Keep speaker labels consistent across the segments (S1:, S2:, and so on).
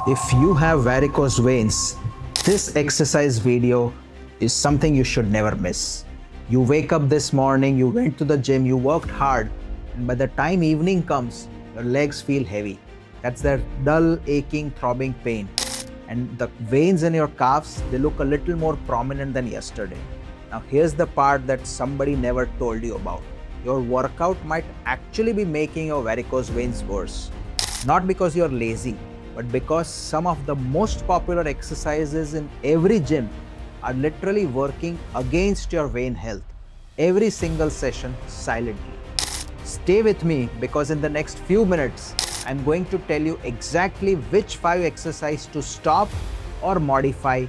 S1: If you have varicose veins, this exercise video is something you should never miss. You wake up this morning, you went to the gym, you worked hard, and by the time evening comes, your legs feel heavy. That's that dull, aching, throbbing pain. And the veins in your calves, they look a little more prominent than yesterday. Now here's the part that somebody never told you about. Your workout might actually be making your varicose veins worse. Not because you're lazy, but because some of the most popular exercises in every gym are literally working against your vein health. Every single session silently. Stay with me because in the next few minutes, I'm going to tell you exactly which 5 exercises to stop or modify,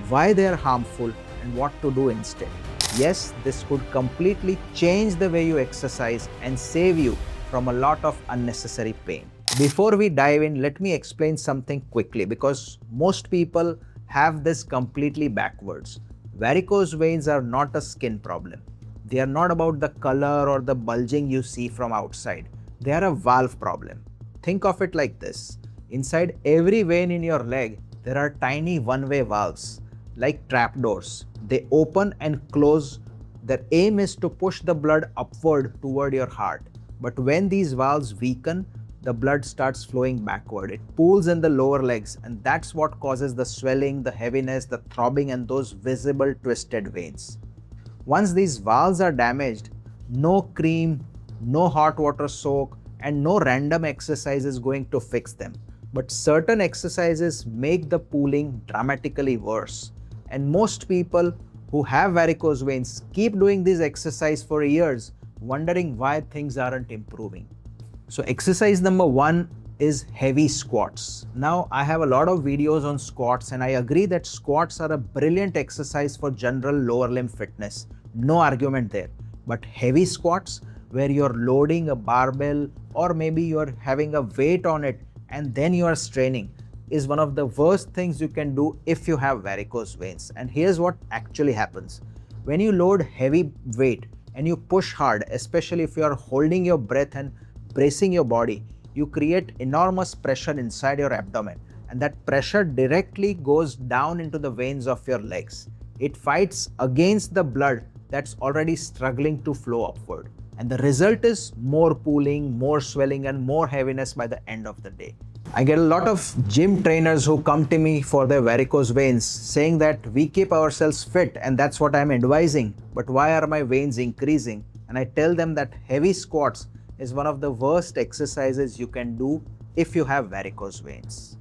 S1: why they are harmful, and what to do instead. Yes, this could completely change the way you exercise and save you from a lot of unnecessary pain. Before we dive in, let me explain something quickly because most people have this completely backwards. Varicose veins are not a skin problem. They are not about the color or the bulging you see from outside. They are a valve problem. Think of it like this. Inside every vein in your leg, there are tiny one-way valves, like trapdoors. They open and close. Their aim is to push the blood upward toward your heart. But when these valves weaken, the blood starts flowing backward. It pools in the lower legs, and that's what causes the swelling, the heaviness, the throbbing, and those visible twisted veins. Once these valves are damaged, no cream, no hot water soak, and no random exercise is going to fix them. But certain exercises make the pooling dramatically worse. And most people who have varicose veins keep doing this exercise for years, wondering why things aren't improving. So exercise number 1 is heavy squats. Now I have a lot of videos on squats and I agree that squats are a brilliant exercise for general lower limb fitness. No argument there. But heavy squats where you're loading a barbell or maybe you're having a weight on it and then you are straining is one of the worst things you can do if you have varicose veins. And here's what actually happens. When you load heavy weight and you push hard, especially if you are holding your breath and bracing your body, you create enormous pressure inside your abdomen, and that pressure directly goes down into the veins of your legs. It fights against the blood that's already struggling to flow upward, and the result is more pooling, more swelling, and more heaviness by the end of the day. I get a lot of gym trainers who come to me for their varicose veins saying that we keep ourselves fit and that's what I'm advising, but why are my veins increasing? And I tell them that heavy squats is one of the worst exercises you can do if you have varicose veins.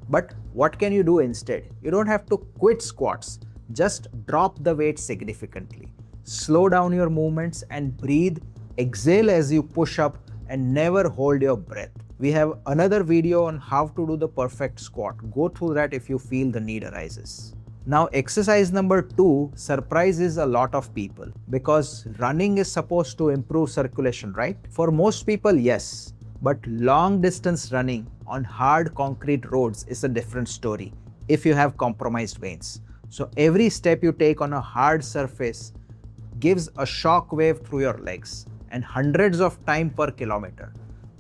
S1: But what can you do instead? You don't have to quit squats. Just drop the weight significantly. Slow down your movements and breathe. Exhale as you push up and never hold your breath. We have another video on how to do the perfect squat. Go through that if you feel the need arises. Now exercise number 2 surprises a lot of people because running is supposed to improve circulation, right? For most people, yes, but long distance running on hard concrete roads is a different story if you have compromised veins. So every step you take on a hard surface gives a shock wave through your legs and hundreds of times per kilometer.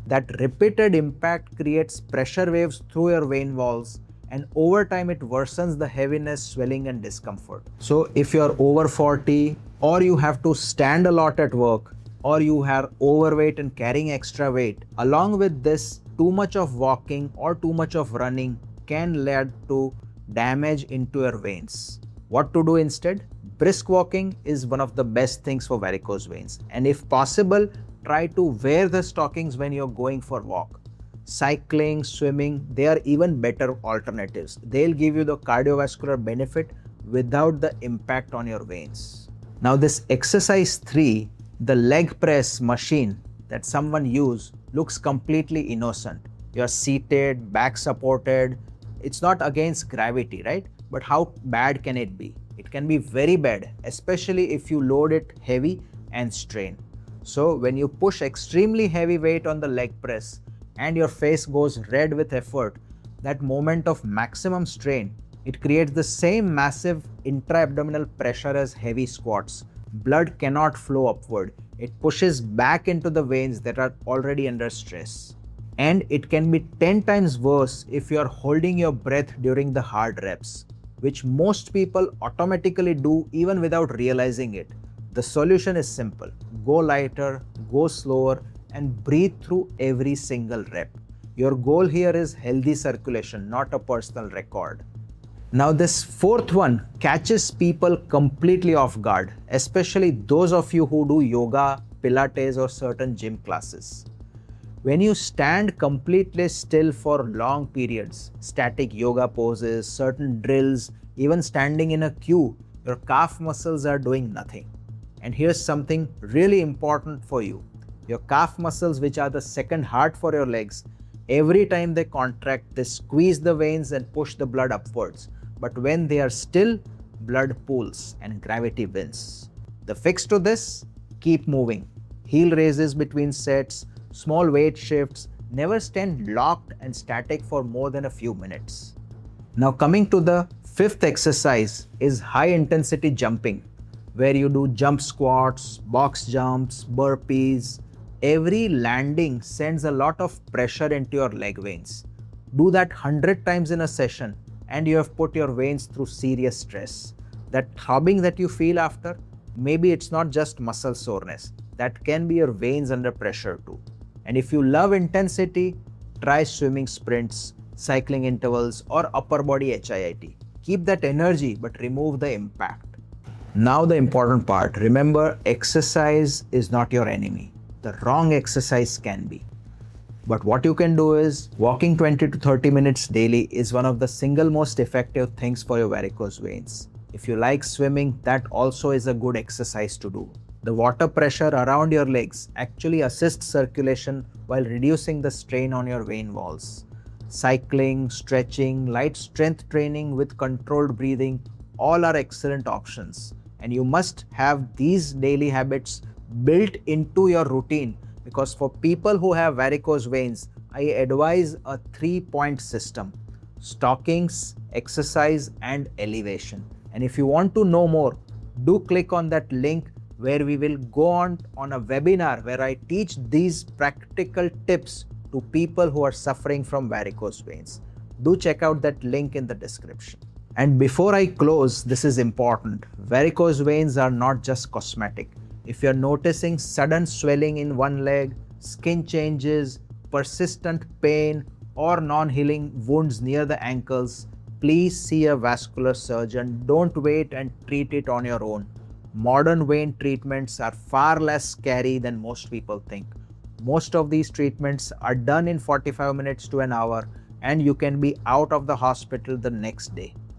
S1: That repeated impact creates pressure waves through your vein walls, and over time it worsens the heaviness, swelling, and discomfort. So if you're over 40 or you have to stand a lot at work or you are overweight and carrying extra weight, along with this, too much of walking or too much of running can lead to damage into your veins. What to do instead? Brisk walking is one of the best things for varicose veins, and if possible, try to wear the stockings when you're going for walk. Cycling, swimming, they are even better alternatives. They'll give you the cardiovascular benefit without the impact on your veins. Now this exercise 3, the leg press machine that someone used looks completely innocent. You're seated, back supported. It's not against gravity, right? But how bad can it be? It can be very bad, especially if you load it heavy and strain. So when you push extremely heavy weight on the leg press and your face goes red with effort, that moment of maximum strain, it creates the same massive intra-abdominal pressure as heavy squats. Blood cannot flow upward. It pushes back into the veins that are already under stress. And it can be 10 times worse if you are holding your breath during the hard reps, which most people automatically do even without realizing it. The solution is simple: go lighter, go slower, and breathe through every single rep. Your goal here is healthy circulation, not a personal record. Now, this fourth one catches people completely off guard, especially those of you who do yoga, Pilates, or certain gym classes. When you stand completely still for long periods, static yoga poses, certain drills, even standing in a queue, your calf muscles are doing nothing. And here's something really important for you. Your calf muscles, which are the second heart for your legs, every time they contract, they squeeze the veins and push the blood upwards. But when they are still, blood pools and gravity wins. The fix to this? Keep moving. Heel raises between sets, small weight shifts, never stand locked and static for more than a few minutes. Now coming to the fifth exercise is high intensity jumping, where you do jump squats, box jumps, burpees. Every landing sends a lot of pressure into your leg veins. Do that 100 times in a session and you have put your veins through serious stress. That throbbing that you feel after, maybe it's not just muscle soreness. That can be your veins under pressure too. And if you love intensity, try swimming sprints, cycling intervals, or upper body HIIT. Keep that energy but remove the impact. Now the important part. Remember, exercise is not your enemy. The wrong exercise can be. But what you can do is, walking 20 to 30 minutes daily is one of the single most effective things for your varicose veins. If you like swimming, that also is a good exercise to do. The water pressure around your legs actually assists circulation while reducing the strain on your vein walls. Cycling, stretching, light strength training with controlled breathing, all are excellent options. And you must have these daily habits built into your routine, because for people who have varicose veins, I advise a 3-point system: stockings, exercise, and elevation. And if you want to know more, do click on that link where we will go on a webinar where I teach these practical tips to people who are suffering from varicose veins. Do check out that link in the description. And before I close, this is important. Varicose veins are not just cosmetic. If you're noticing sudden swelling in one leg, skin changes, persistent pain, or non-healing wounds near the ankles, please see a vascular surgeon. Don't wait and treat it on your own. Modern vein treatments are far less scary than most people think. Most of these treatments are done in 45 minutes to an hour, and you can be out of the hospital the next day.